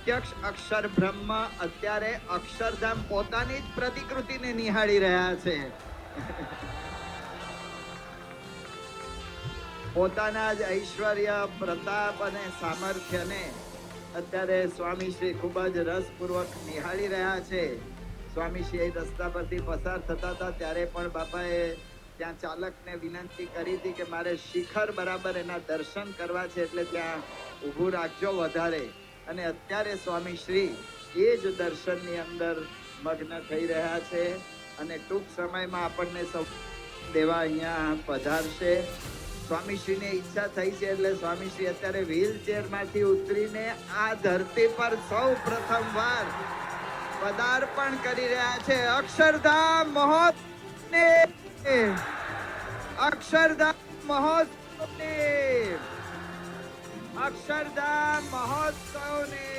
પ્રત્યક્ષ અક્ષર બ્રહ્મ અત્યારે અક્ષરધામ પોતાની જ પ્રતિકૃતિને નિહાળી રહ્યા છે. પોતાના જ ઐશ્વર્ય, પ્રતાપ અને સામર્થ્યને અત્યારે સ્વામી શ્રી ખૂબ જ રસપૂર્વક નિહાળી રહ્યા છે. સ્વામી શ્રી રસ્તા પરથી પસાર થતા હતા ત્યારે પણ બાપાએ ત્યાં ચાલકને વિનંતી કરી હતી કે મારે શિખર બરાબર એના દર્શન કરવા છે, એટલે ત્યાં ઊભું રાખજો વધારે. અને અત્યારે સ્વામી શ્રી એ જ દર્શનની અંદર મગ્ન થઈ રહ્યા છે અને ટૂંક સમયમાં આપણને સૌ દેવા અહીંયા પધારશે. સ્વામીશ્રીને ઈચ્છા થઈ છે એટલે સ્વામીશ્રી અત્યારે વ્હીલચેર માંથી ઉતરીને આ ધરતી પર સૌ પ્રથમ વાર પદાર્પણ કરી રહ્યા છે. અક્ષરધામ મહોત્સવને, અક્ષરધામ મહોત્સવને, અક્ષરધામ મહોત્સવને.